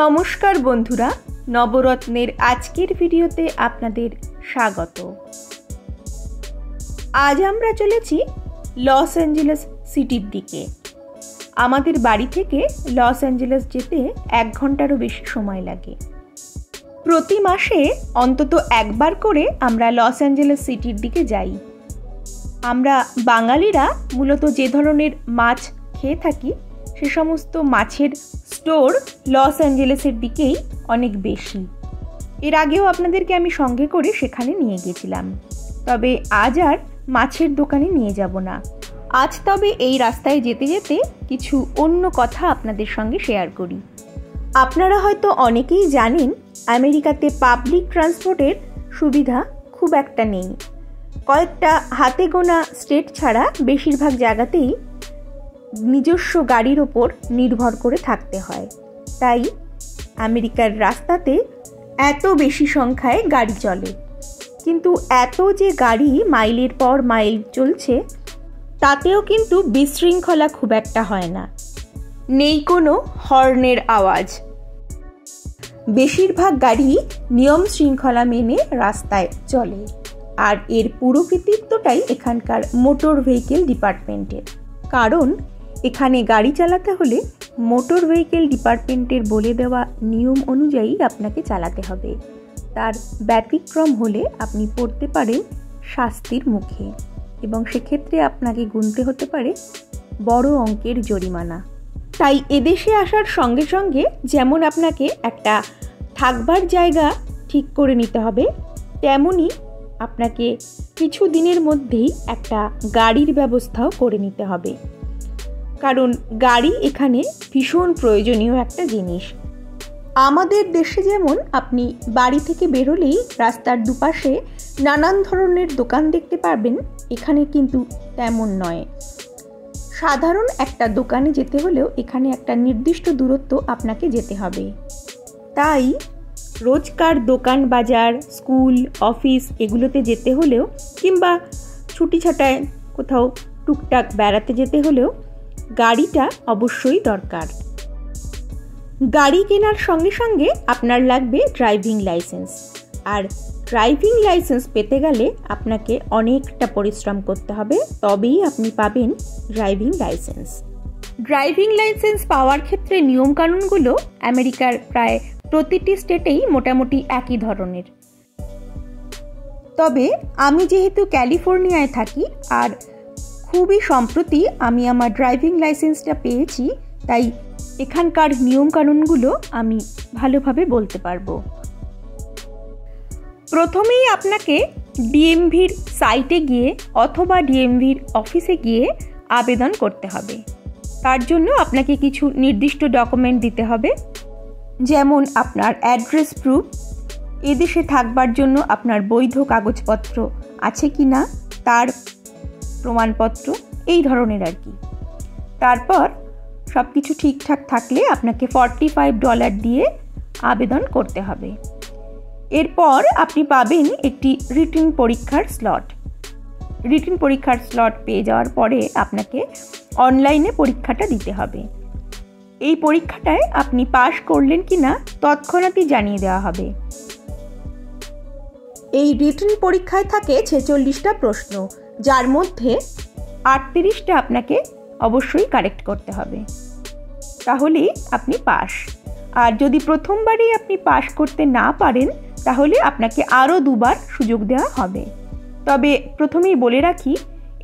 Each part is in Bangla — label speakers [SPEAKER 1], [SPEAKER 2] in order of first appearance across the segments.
[SPEAKER 1] নমস্কার বন্ধুরা, নবরত্নের আজকের ভিডিওতে আপনাদের স্বাগত। আজ আমরা চলেছি লস অ্যাঞ্জেলেস সিটির দিকে। আমাদের বাড়ি থেকে লস অ্যাঞ্জেলেস যেতে 1 ঘন্টারও বেশি সময় লাগে। প্রতি মাসে অন্তত একবার করে আমরা লস অ্যাঞ্জেলেস সিটির দিকে যাই। আমরা বাঙালিরা মূলত যে ধরনের মাছ খেয়ে থাকি সে সমস্ত মাছের স্টোর লস অ্যাঞ্জেলেসের দিকেই অনেক বেশি। এর আগেও আপনাদেরকে আমি সঙ্গে করে সেখানে নিয়ে গেছিলাম, তবে আজ আর মাছের দোকানে নিয়ে যাব না। আজ তবে এই রাস্তায় যেতে যেতে কিছু অন্য কথা আপনাদের সঙ্গে শেয়ার করি। আপনারা হয়তো অনেকেই জানেন আমেরিকাতে পাবলিক ট্রান্সপোর্টের সুবিধা খুব একটা নেই। কয়েকটা হাতে গোনা স্টেট ছাড়া বেশিরভাগ জায়গাতেই নিজস্ব গাড়ির ওপর নির্ভর করে থাকতে হয়। তাই আমেরিকার রাস্তাতে এত বেশি সংখ্যায় গাড়ি চলে, কিন্তু এত যে গাড়ি মাইলের পর মাইল চলছে তাতেও কিন্তু বিশৃঙ্খলা খুব একটা হয় না। নেই কোনো হর্নের আওয়াজ। বেশিরভাগ গাড়ি নিয়ম শৃঙ্খলা মেনে রাস্তায় চলে, আর এর পুরো কৃতিত্বটাই এখানকার মোটর ভেহিকেল ডিপার্টমেন্টের। কারণ এখানে গাড়ি চালাতে হলে মোটর ভেহিকেল ডিপার্টমেন্টের বলে দেওয়া নিয়ম অনুযায়ী আপনাকে চালাতে হবে। তার ব্যতিক্রম হলে আপনি পড়তে পারেন শাস্তির মুখে, এবং সেক্ষেত্রে আপনাকে গুনতে হতে পারে বড় অঙ্কের জরিমানা। তাই এদেশে আসার সঙ্গে সঙ্গে যেমন আপনাকে একটা থাকবার জায়গা ঠিক করে নিতে হবে, তেমনই আপনাকে কিছু দিনের মধ্যেই একটা গাড়ির ব্যবস্থাও করে নিতে হবে। কারণ গাড়ি এখানে ভীষণ প্রয়োজনীয় একটা জিনিস। আমাদের দেশে যেমন আপনি বাড়ি থেকে বেরোলেই রাস্তার দুপাশে নানান ধরনের দোকান দেখতে পারবেন, এখানে কিন্তু তেমন নয়। সাধারণ একটা দোকানে যেতে হলেও এখানে একটা নির্দিষ্ট দূরত্ব আপনাকে যেতে হবে। তাই রোজকার দোকান বাজার, স্কুল, অফিস এগুলোতে যেতে হলেও, কিংবা ছুটি ছাটায় কোথাও টুকটাক বেড়াতে যেতে হলেও গাড়িটা অবশ্যই দরকার। গাড়ি কেনার সঙ্গে সঙ্গে আপনার লাগবে ড্রাইভিং লাইসেন্স, আর ড্রাইভিং লাইসেন্স পেতে গেলে আপনাকে অনেকটা পরিশ্রম করতে হবে, তবেই আপনি পাবেন ড্রাইভিং লাইসেন্স। ড্রাইভিং লাইসেন্স পাওয়ার ক্ষেত্রে নিয়মকানুনগুলো আমেরিকার প্রায় প্রতিটি স্টেটেই মোটামুটি একই ধরনের। তবে আমি যেহেতু ক্যালিফোর্নিয়ায় থাকি আর খুবই সম্প্রতি আমি আমার ড্রাইভিং লাইসেন্সটা পেয়েছি, তাই এখানকার নিয়মকানুনগুলো আমি ভালোভাবে বলতে পারবো। প্রথমেই আপনাকে ডিএমভির সাইটে গিয়ে অথবা ডিএমভির অফিসে গিয়ে আবেদন করতে হবে। তার জন্য আপনাকে কিছু নির্দিষ্ট ডকুমেন্ট দিতে হবে, যেমন আপনার অ্যাড্রেস প্রুফ, এদেশে থাকবার জন্য আপনার বৈধ কাগজপত্র আছে কি না তার প্রমাণপত্র, এই ধরনের আর কি। তারপর সব কিছু ঠিকঠাক থাকলে আপনাকে $45 দিয়ে আবেদন করতে হবে। এরপর আপনি পাবেন একটি রিটেন পরীক্ষার স্লট। রিটেন পরীক্ষার স্লট পেয়ে যাওয়ার পরে আপনাকে অনলাইনে পরীক্ষাটা দিতে হবে। এই পরীক্ষাটায় আপনি পাশ করলেন কিনা তৎক্ষণাৎই জানিয়ে দেওয়া হবে। এই রিটেন পরীক্ষায় থাকে 46টা প্রশ্ন, যার মধ্যে 38টা আপনাকে অবশ্যই কারেক্ট করতে হবে, তাহলেই আপনি পাস। আর যদি প্রথমবারই আপনি পাস করতে না পারেন তাহলে আপনাকে আরও 2বার সুযোগ দেওয়া হবে। তবে প্রথমেই বলে রাখি,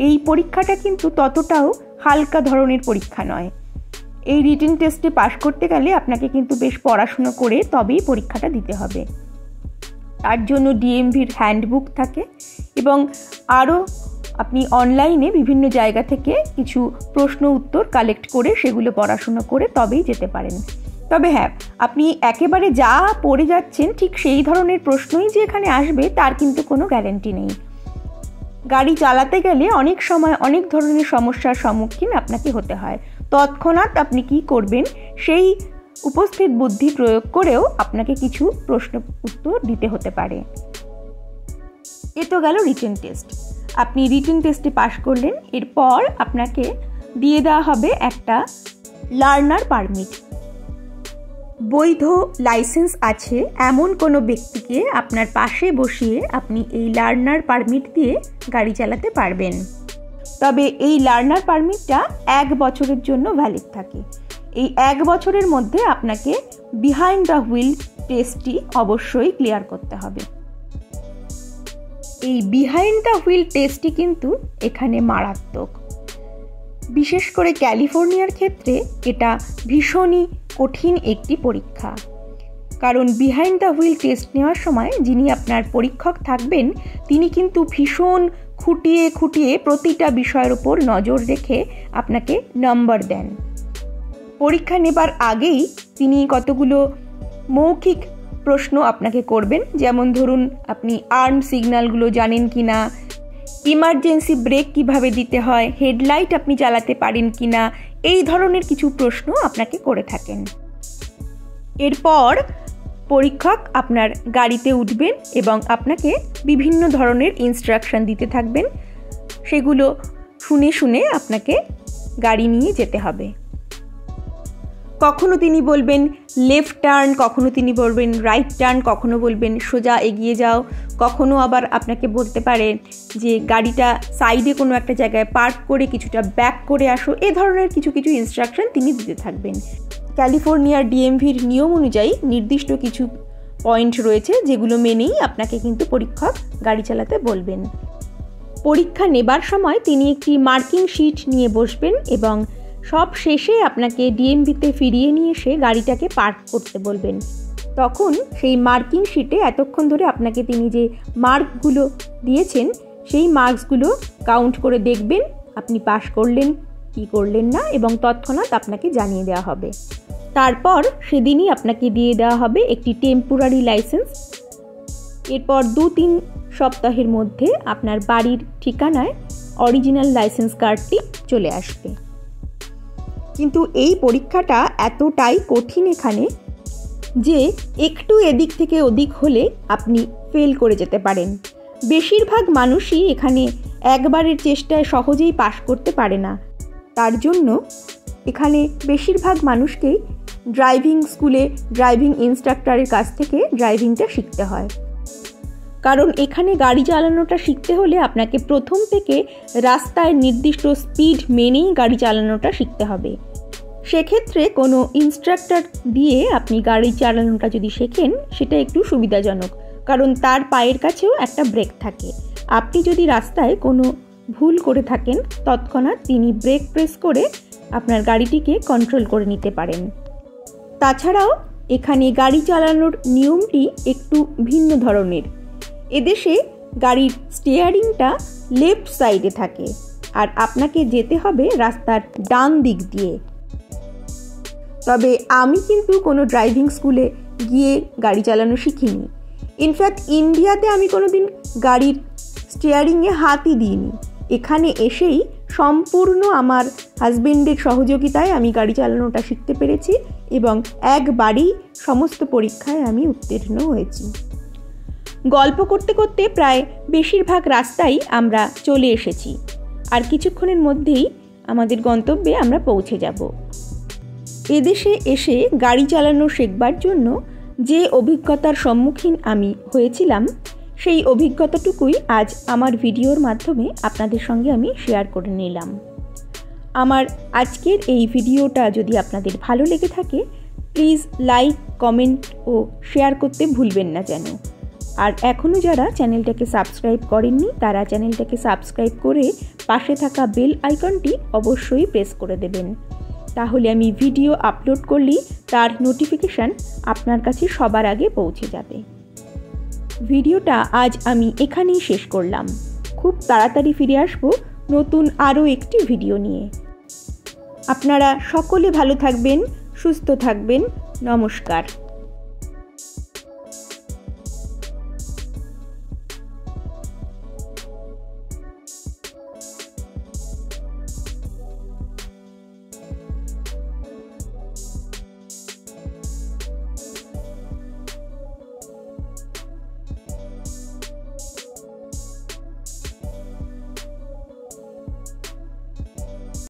[SPEAKER 1] এই পরীক্ষাটা কিন্তু ততটাও হালকা ধরনের পরীক্ষা নয়। এই রিটেন টেস্টে পাস করতে গেলে আপনাকে কিন্তু বেশ পড়াশুনো করে তবেই পরীক্ষাটা দিতে হবে। তার জন্য ডিএমভির হ্যান্ডবুক থাকে, এবং আরও আপনি অনলাইনে বিভিন্ন জায়গা থেকে কিছু প্রশ্ন উত্তর কালেক্ট করে সেগুলো পড়াশুনো করে তবেই যেতে পারেন। তবে হ্যাঁ, আপনি একেবারে যা পড়ে যাচ্ছেন ঠিক সেই ধরনের প্রশ্নই যে এখানে আসবে তার কিন্তু কোনো গ্যারান্টি নেই। গাড়ি চালাতে গেলে অনেক সময় অনেক ধরনের সমস্যার সম্মুখীন আপনাকে হতে হয়। তৎক্ষণাৎ আপনি কি করবেন সেই উপস্থিত বুদ্ধি প্রয়োগ করেও আপনাকে কিছু প্রশ্ন উত্তর দিতে হতে পারে। এ তো গেল রিটেন টেস্ট। আপনি রিটেন টেস্টে পাশ করলেন, এরপর আপনাকে দিয়ে দেওয়া হবে একটা লার্নার পারমিট। বৈধ লাইসেন্স আছে এমন কোনো ব্যক্তিকে আপনার পাশে বসিয়ে আপনি এই লার্নার পারমিট দিয়ে গাড়ি চালাতে পারবেন। তবে এই লার্নার পারমিটটা 1 বছরের জন্য ভ্যালিড থাকে। এই 1 বছরের মধ্যে আপনাকে বিহাইন্ড দ্য হুইল টেস্টটি অবশ্যই ক্লিয়ার করতে হবে। এই বিহাইন্ড দ্য হুইল টেস্টটি কিন্তু এখানে মারাত্মক। বিশেষ করে ক্যালিফোর্নিয়ার ক্ষেত্রে এটা ভীষণই কঠিন একটি পরীক্ষা। কারণ বিহাইন্ড দ্য হুইল টেস্ট নেওয়ার সময় যিনি আপনার পরীক্ষক থাকবেন তিনি কিন্তু ভীষণ খুঁটিয়ে খুঁটিয়ে প্রতিটা বিষয়ের উপর নজর রেখে আপনাকে নম্বর দেন। পরীক্ষা নেবার আগেই তিনি কতগুলো মৌখিক প্রশ্ন আপনাকে করবেন, যেমন ধরুন আপনি আর্ম সিগন্যালগুলো জানেন কি না, ইমার্জেন্সি ব্রেক কিভাবে দিতে হয়, হেডলাইট আপনি চালাতে পারেন কি না, এই ধরনের কিছু প্রশ্ন আপনাকে করে থাকেন। এরপর পরীক্ষক আপনার গাড়িতে উঠবেন এবং আপনাকে বিভিন্ন ধরনের ইনস্ট্রাকশন দিতে থাকবেন। সেগুলো শুনে শুনে আপনাকে গাড়ি নিয়ে যেতে হবে। কখনো তিনি বলবেন লেফট টার্ন, কখনো তিনি বলবেন রাইট টার্ন, কখনো বলবেন সোজা এগিয়ে যাও, কখনো আবার আপনাকে বলতে পারে যে গাড়িটা সাইডে কোনো একটা জায়গায় পার্ক করে কিছুটা ব্যাক করে আসো। এ ধরনের কিছু কিছু ইনস্ট্রাকশন তিনি দিতে থাকবেন। ক্যালিফোর্নিয়ার ডিএমভির নিয়ম অনুযায়ী নির্দিষ্ট কিছু পয়েন্ট রয়েছে যেগুলো মেনেই আপনাকে কিন্তু পরীক্ষক গাড়ি চালাতে বলবেন। পরীক্ষা নেবার সময় তিনি একটি মার্কিং শিট নিয়ে বসবেন এবং সব শেষে আপনাকে ডিএমভিতে ফিরিয়ে নিয়ে এসে গাড়িটাকে পার্ক করতে বলবেন। তখন সেই মার্কিং শিটে এতক্ষণ ধরে আপনাকে তিনি যে মার্কগুলো দিয়েছেন সেই মার্কসগুলো কাউন্ট করে দেখবেন আপনি পাস করলেন কি করলেন না, এবং তৎক্ষণাৎ আপনাকে জানিয়ে দেওয়া হবে। তারপর সেদিনই আপনাকে দিয়ে দেওয়া হবে একটি টেম্পোরারি লাইসেন্স। এরপর 2-3 সপ্তাহের মধ্যে আপনার বাড়ির ঠিকানায় অরিজিনাল লাইসেন্স কার্ডটি চলে আসবে। কিন্তু এই পরীক্ষাটা এতটাই কঠিন এখানে যে একটু এদিক থেকে ওদিক হলে আপনি ফেল করে যেতে পারেন। বেশিরভাগ মানুষই এখানে একবারের চেষ্টায় সহজেই পাশ করতে পারে না। তার জন্য এখানে বেশিরভাগ মানুষকেই ড্রাইভিং স্কুলে ড্রাইভিং ইনস্ট্রাক্টরের কাছ থেকে ড্রাইভিংটা শিখতে হয়। কারণ এখানে গাড়ি চালানোটা শিখতে হলে আপনাকে প্রথম থেকে রাস্তায় নির্দিষ্ট স্পিড মেনেই গাড়ি চালানোটা শিখতে হবে। সেক্ষেত্রে কোনো ইনস্ট্রাক্টর দিয়ে আপনি গাড়ি চালানোটা যদি শেখেন সেটা একটু সুবিধাজনক, কারণ তার পায়ের কাছেও একটা ব্রেক থাকে। আপনি যদি রাস্তায় কোনো ভুল করে থাকেন তৎক্ষণাৎ তিনি ব্রেক প্রেস করে আপনার গাড়িটিকে কন্ট্রোল করে নিতে পারেন। তাছাড়াও এখানে গাড়ি চালানোর নিয়মটি একটু ভিন্ন ধরনের। এদেশে গাড়ির স্টিয়ারিংটা লেফট সাইডে থাকে আর আপনাকে যেতে হবে রাস্তার ডান দিক দিয়ে। তবে আমি কিন্তু কোনো ড্রাইভিং স্কুলে গিয়ে গাড়ি চালানো শিখিনি। ইনফ্যাক্ট ইন্ডিয়াতে আমি কোনোদিন গাড়ির স্টিয়ারিংয়ে হাতই দিইনি। এখানে এসেই সম্পূর্ণ আমার হাজবেন্ডের সহযোগিতায় আমি গাড়ি চালানোটা শিখতে পেরেছি এবং একবারই সমস্ত পরীক্ষায় আমি উত্তীর্ণ হয়েছি। গল্প করতে করতে প্রায় বেশিরভাগ রাস্তায় আমরা চলে এসেছি, আর কিছুক্ষণের মধ্যেই আমাদের গন্তব্যে আমরা পৌঁছে যাব। এদেশে এসে গাড়ি চালানো শেখবার জন্য যে অভিজ্ঞতার সম্মুখীন আমি হয়েছিলাম সেই অভিজ্ঞতাটুকুই আজ আমার ভিডিওর মাধ্যমে আপনাদের সঙ্গে আমি শেয়ার করে নিলাম। আমার আজকের এই ভিডিওটা যদি আপনাদের ভালো লেগে থাকে প্লিজ লাইক, কমেন্ট ও শেয়ার করতে ভুলবেন না যেন। আর এখনও যারা চ্যানেলটাকে সাবস্ক্রাইব করেননি তারা চ্যানেলটাকে সাবস্ক্রাইব করে পাশে থাকা বেল আইকনটি অবশ্যই প্রেস করে দেবেন। তাহলে আমি ভিডিও আপলোড করলেই তার নোটিফিকেশান আপনার কাছে সবার আগে পৌঁছে যাবে। ভিডিওটা আজ আমি এখানেই শেষ করলাম। খুব তাড়াতাড়ি ফিরে আসবো নতুন আরও একটি ভিডিও নিয়ে। আপনারা সকলে ভালো থাকবেন, সুস্থ থাকবেন। নমস্কার।